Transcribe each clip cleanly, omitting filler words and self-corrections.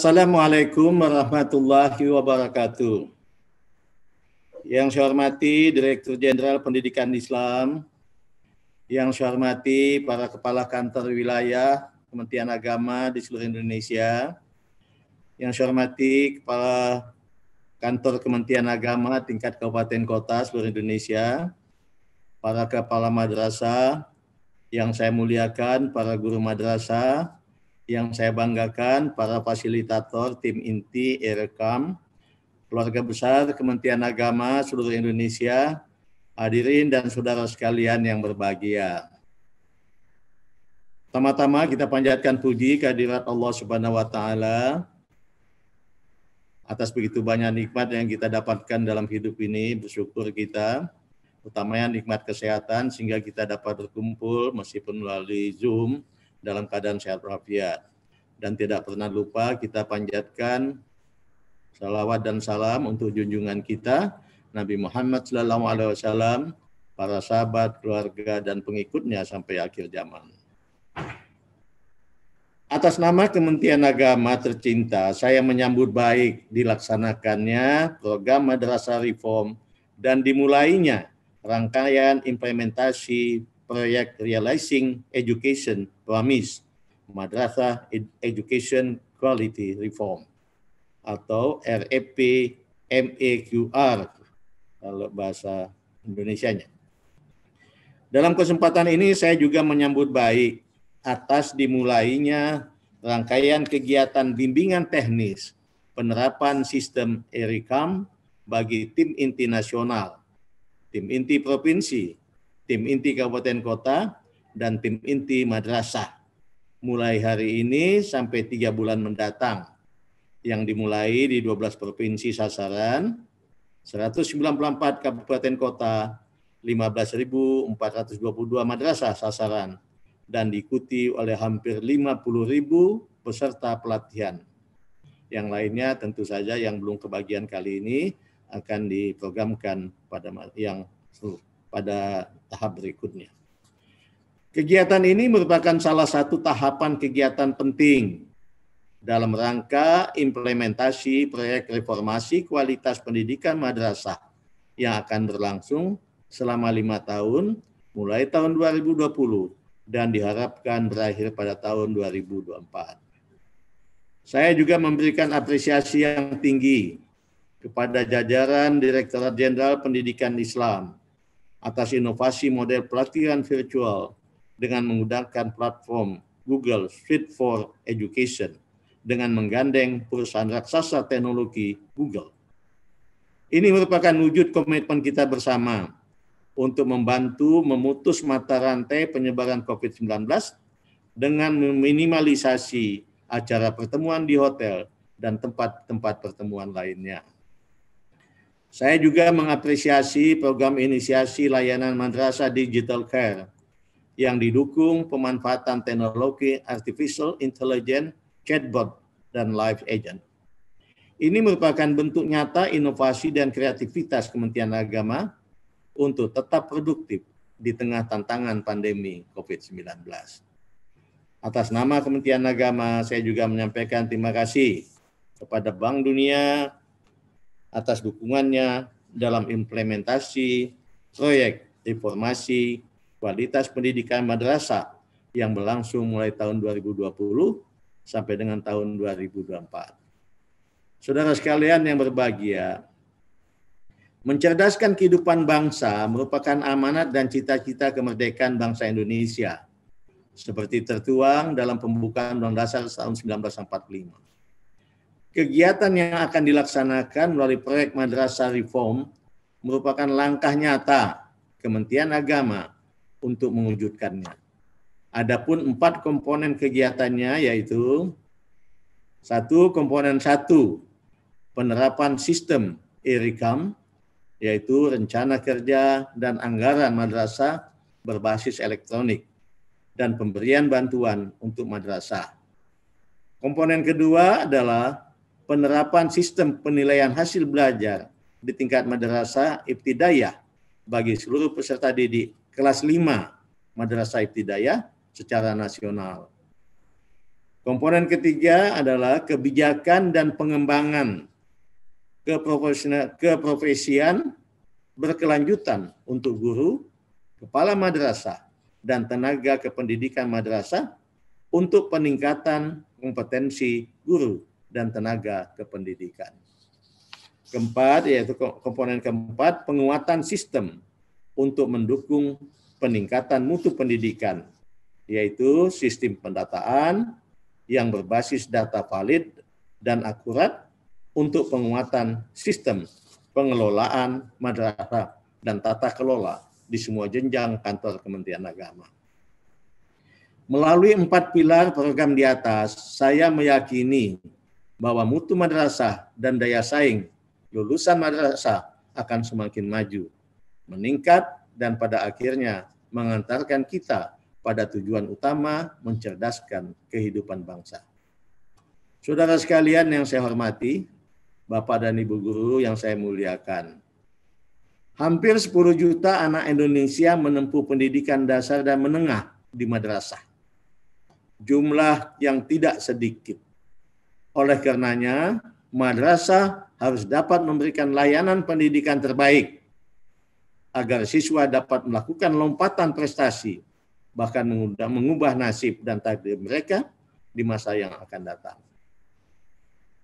Assalamualaikum warahmatullahi wabarakatuh. Yang saya hormati Direktur Jenderal Pendidikan Islam, yang saya hormati para kepala kantor wilayah Kementerian Agama di seluruh Indonesia, yang saya hormati kepala kantor Kementerian Agama tingkat kabupaten kota seluruh Indonesia, para kepala madrasah, yang saya muliakan para guru madrasah, yang saya banggakan para fasilitator tim inti Erekam, keluarga besar Kementerian Agama seluruh Indonesia, hadirin dan saudara sekalian yang berbahagia. Pertama-tama kita panjatkan puji kehadirat Allah Subhanahu wa taala atas begitu banyak nikmat yang kita dapatkan dalam hidup ini. Bersyukur kita, utamanya nikmat kesehatan sehingga kita dapat berkumpul meskipun melalui Zoom dalam keadaan sehat walafiat. Dan tidak pernah lupa kita panjatkan salawat dan salam untuk junjungan kita Nabi Muhammad SAW, para sahabat, keluarga, dan pengikutnya sampai akhir zaman. Atas nama Kementerian Agama tercinta, saya menyambut baik dilaksanakannya program Madrasah Reform dan dimulainya rangkaian implementasi proyek Realizing Education Promise Madrasah Education Quality Reform atau REP MEQR kalau bahasa Indonesianya. Dalam kesempatan ini saya juga menyambut baik atas dimulainya rangkaian kegiatan bimbingan teknis penerapan sistem Erekam bagi tim inti nasional, tim inti provinsi, tim inti kabupaten kota, dan tim inti madrasah. Mulai hari ini sampai 3 bulan mendatang, yang dimulai di 12 provinsi sasaran, 194 kabupaten kota, 15.422 madrasah sasaran, dan diikuti oleh hampir 50.000 peserta pelatihan. Yang lainnya tentu saja yang belum kebagian kali ini akan diprogramkan pada tahap berikutnya. Kegiatan ini merupakan salah satu tahapan kegiatan penting dalam rangka implementasi proyek reformasi kualitas pendidikan madrasah yang akan berlangsung selama 5 tahun, mulai tahun 2020 dan diharapkan berakhir pada tahun 2024. Saya juga memberikan apresiasi yang tinggi kepada jajaran Direktorat Jenderal Pendidikan Islam atas inovasi model pelatihan virtual dengan menggunakan platform Google Suite for Education dengan menggandeng perusahaan raksasa teknologi Google. Ini merupakan wujud komitmen kita bersama untuk membantu memutus mata rantai penyebaran COVID-19 dengan meminimalisasi acara pertemuan di hotel dan tempat-tempat pertemuan lainnya. Saya juga mengapresiasi program inisiasi layanan madrasah digital care yang didukung pemanfaatan teknologi artificial intelligence, chatbot, dan live agent. Ini merupakan bentuk nyata inovasi dan kreativitas Kementerian Agama untuk tetap produktif di tengah tantangan pandemi COVID-19. Atas nama Kementerian Agama, saya juga menyampaikan terima kasih kepada Bank Dunia atas dukungannya dalam implementasi proyek reformasi kualitas pendidikan madrasah yang berlangsung mulai tahun 2020 sampai dengan tahun 2024. Saudara sekalian yang berbahagia, mencerdaskan kehidupan bangsa merupakan amanat dan cita-cita kemerdekaan bangsa Indonesia, seperti tertuang dalam pembukaan Undang-Undang Dasar tahun 1945. Kegiatan yang akan dilaksanakan melalui proyek Madrasah Reform merupakan langkah nyata Kementerian Agama untuk mewujudkannya. Adapun 4 komponen kegiatannya yaitu 1. Komponen 1, penerapan sistem Erekam, yaitu rencana kerja dan anggaran madrasah berbasis elektronik dan pemberian bantuan untuk madrasah. Komponen kedua adalah penerapan sistem penilaian hasil belajar di tingkat madrasah ibtidaiyah bagi seluruh peserta didik kelas 5 madrasah ibtidaiyah secara nasional. Komponen ketiga adalah kebijakan dan pengembangan keprofesian berkelanjutan untuk guru, kepala madrasah, dan tenaga kependidikan madrasah untuk peningkatan kompetensi guru dan tenaga kependidikan. Keempat, yaitu komponen keempat, penguatan sistem untuk mendukung peningkatan mutu pendidikan, yaitu sistem pendataan yang berbasis data valid dan akurat untuk penguatan sistem pengelolaan madrasah dan tata kelola di semua jenjang kantor Kementerian Agama. Melalui 4 pilar program di atas, saya meyakini bahwa mutu madrasah dan daya saing lulusan madrasah akan semakin maju, meningkat, dan pada akhirnya mengantarkan kita pada tujuan utama mencerdaskan kehidupan bangsa. Saudara sekalian yang saya hormati, Bapak dan Ibu guru yang saya muliakan, hampir 10 juta anak Indonesia menempuh pendidikan dasar dan menengah di madrasah. Jumlah yang tidak sedikit. Oleh karenanya, madrasah harus dapat memberikan layanan pendidikan terbaik agar siswa dapat melakukan lompatan prestasi, bahkan mengubah nasib dan takdir mereka di masa yang akan datang.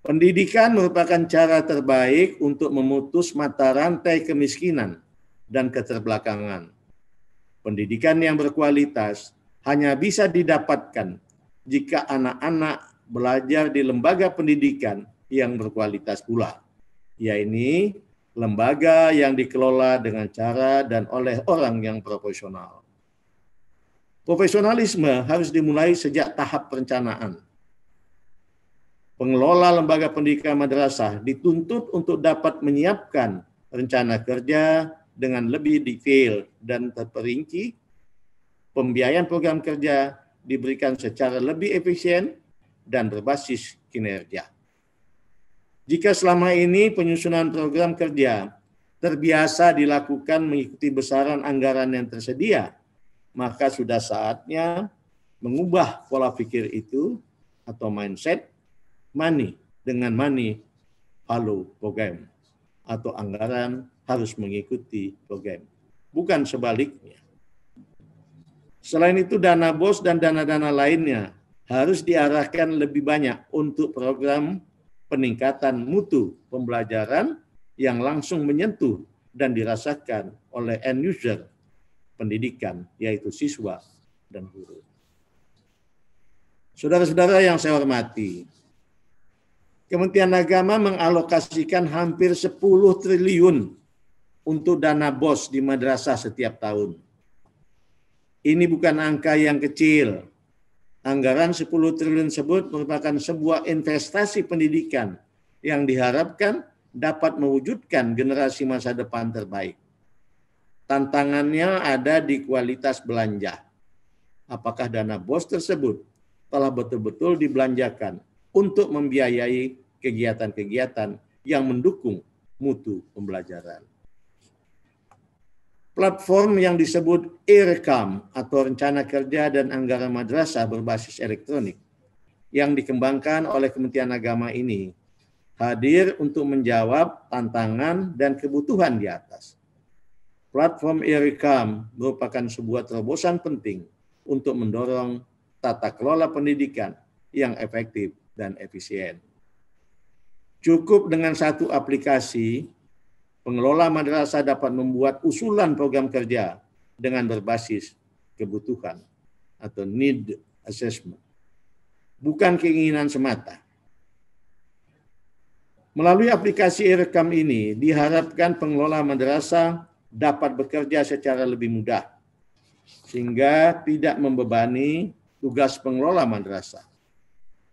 Pendidikan merupakan cara terbaik untuk memutus mata rantai kemiskinan dan keterbelakangan. Pendidikan yang berkualitas hanya bisa didapatkan jika anak-anak belajar di lembaga pendidikan yang berkualitas pula, yaitu lembaga yang dikelola dengan cara dan oleh orang yang profesional. Profesionalisme harus dimulai sejak tahap perencanaan. Pengelola lembaga pendidikan madrasah dituntut untuk dapat menyiapkan rencana kerja dengan lebih detail dan terperinci. Pembiayaan program kerja diberikan secara lebih efisien dan berbasis kinerja. Jika selama ini penyusunan program kerja terbiasa dilakukan mengikuti besaran anggaran yang tersedia, maka sudah saatnya mengubah pola pikir itu atau mindset money dengan money follow program atau anggaran harus mengikuti program, bukan sebaliknya. Selain itu, dana BOS dan dana-dana lainnya harus diarahkan lebih banyak untuk program peningkatan mutu pembelajaran yang langsung menyentuh dan dirasakan oleh end user pendidikan, yaitu siswa dan guru. Saudara-saudara yang saya hormati, Kementerian Agama mengalokasikan hampir 10 triliun untuk dana BOS di madrasah setiap tahun. Ini bukan angka yang kecil. Anggaran 10 triliun tersebut merupakan sebuah investasi pendidikan yang diharapkan dapat mewujudkan generasi masa depan terbaik. Tantangannya ada di kualitas belanja. Apakah dana BOS tersebut telah betul-betul dibelanjakan untuk membiayai kegiatan-kegiatan yang mendukung mutu pembelajaran. Platform yang disebut e-rekam atau rencana kerja dan anggaran madrasah berbasis elektronik yang dikembangkan oleh Kementerian Agama ini hadir untuk menjawab tantangan dan kebutuhan di atas. Platform e-rekam merupakan sebuah terobosan penting untuk mendorong tata kelola pendidikan yang efektif dan efisien. Cukup dengan satu aplikasi, pengelola madrasah dapat membuat usulan program kerja dengan berbasis kebutuhan atau need assessment, bukan keinginan semata. Melalui aplikasi e-rekam ini, diharapkan pengelola madrasah dapat bekerja secara lebih mudah, sehingga tidak membebani tugas pengelola madrasah.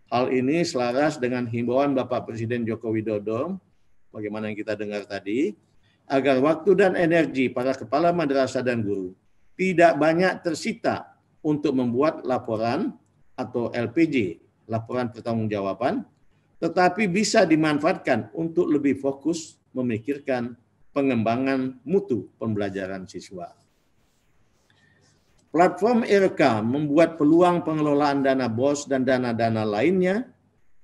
Hal ini selaras dengan himbauan Bapak Presiden Joko Widodo, bagaimana yang kita dengar tadi, agar waktu dan energi para kepala madrasah dan guru tidak banyak tersita untuk membuat laporan atau LPJ, laporan pertanggungjawaban, tetapi bisa dimanfaatkan untuk lebih fokus memikirkan pengembangan mutu pembelajaran siswa. Platform IRCAM membuat peluang pengelolaan dana BOS dan dana-dana lainnya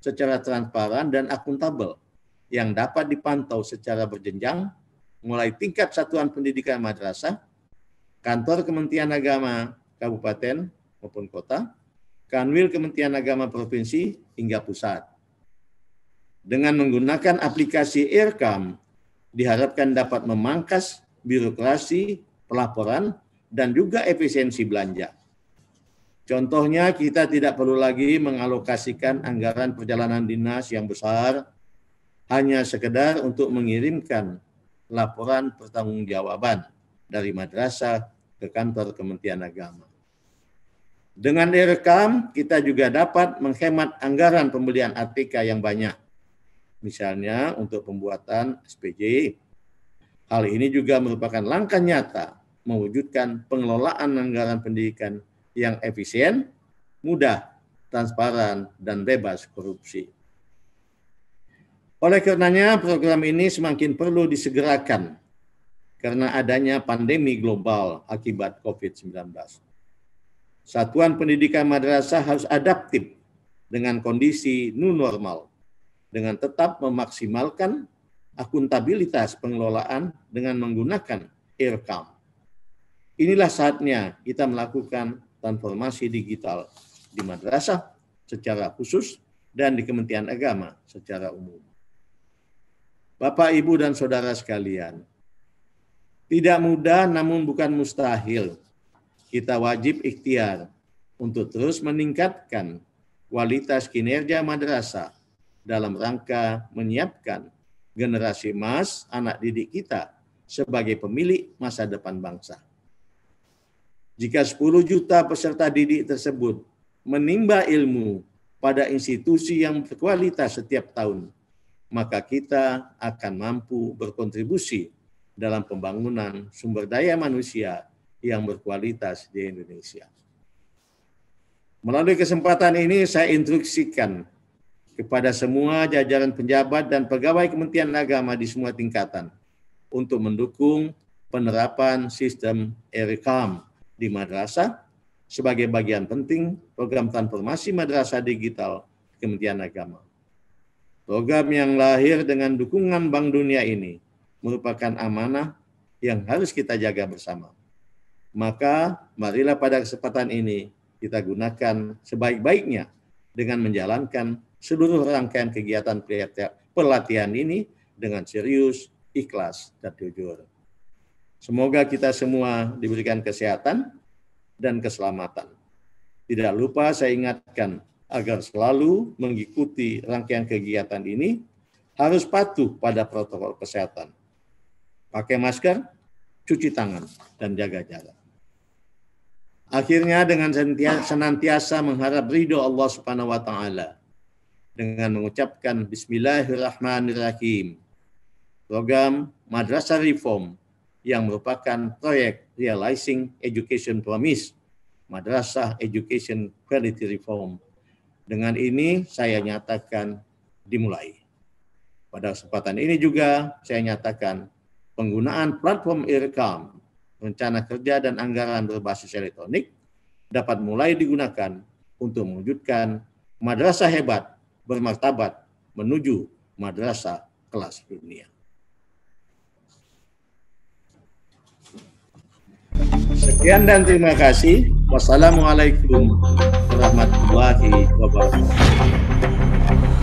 secara transparan dan akuntabel yang dapat dipantau secara berjenjang mulai tingkat satuan pendidikan madrasah, kantor Kementerian Agama Kabupaten maupun kota, Kanwil Kementerian Agama Provinsi hingga pusat. Dengan menggunakan aplikasi IRCAM, diharapkan dapat memangkas birokrasi, pelaporan, dan juga efisiensi belanja. Contohnya, kita tidak perlu lagi mengalokasikan anggaran perjalanan dinas yang besar hanya sekedar untuk mengirimkan laporan pertanggungjawaban dari madrasah ke kantor Kementerian Agama. Dengan IRCAM, kita juga dapat menghemat anggaran pembelian ATK yang banyak. Misalnya untuk pembuatan SPJ. Hal ini juga merupakan langkah nyata mewujudkan pengelolaan anggaran pendidikan yang efisien, mudah, transparan, dan bebas korupsi. Oleh karenanya, program ini semakin perlu disegerakan karena adanya pandemi global akibat COVID-19. Satuan pendidikan madrasah harus adaptif dengan kondisi new normal, dengan tetap memaksimalkan akuntabilitas pengelolaan dengan menggunakan IRCAM. Inilah saatnya kita melakukan transformasi digital di madrasah secara khusus dan di Kementerian Agama secara umum. Bapak, Ibu, dan Saudara sekalian, tidak mudah namun bukan mustahil. Kita wajib ikhtiar untuk terus meningkatkan kualitas kinerja madrasah dalam rangka menyiapkan generasi emas anak didik kita sebagai pemilik masa depan bangsa. Jika 10 juta peserta didik tersebut menimba ilmu pada institusi yang berkualitas setiap tahun, maka kita akan mampu berkontribusi dalam pembangunan sumber daya manusia yang berkualitas di Indonesia. Melalui kesempatan ini saya instruksikan kepada semua jajaran penjabat dan pegawai Kementerian Agama di semua tingkatan untuk mendukung penerapan sistem IRCAM di madrasah sebagai bagian penting program transformasi madrasah digital Kementerian Agama. Program yang lahir dengan dukungan Bank Dunia ini merupakan amanah yang harus kita jaga bersama. Maka marilah pada kesempatan ini kita gunakan sebaik-baiknya dengan menjalankan seluruh rangkaian kegiatan pelatihan ini dengan serius, ikhlas, dan jujur. Semoga kita semua diberikan kesehatan dan keselamatan. Tidak lupa saya ingatkan agar selalu mengikuti rangkaian kegiatan ini harus patuh pada protokol kesehatan. Pakai masker, cuci tangan, dan jaga jarak. Akhirnya dengan senantiasa mengharap ridho Allah Subhanahu wa taala dengan mengucapkan Bismillahirrahmanirrahim. Program Madrasah Reform yang merupakan proyek Realizing Education Promise, Madrasah Education Quality Reform. Dengan ini saya nyatakan dimulai. Pada kesempatan ini juga saya nyatakan penggunaan platform IRCAM, rencana kerja dan anggaran berbasis elektronik dapat mulai digunakan untuk mewujudkan madrasah hebat bermartabat menuju madrasah kelas dunia. Sekian dan terima kasih. Wassalamualaikum warahmatullahi wabarakatuh.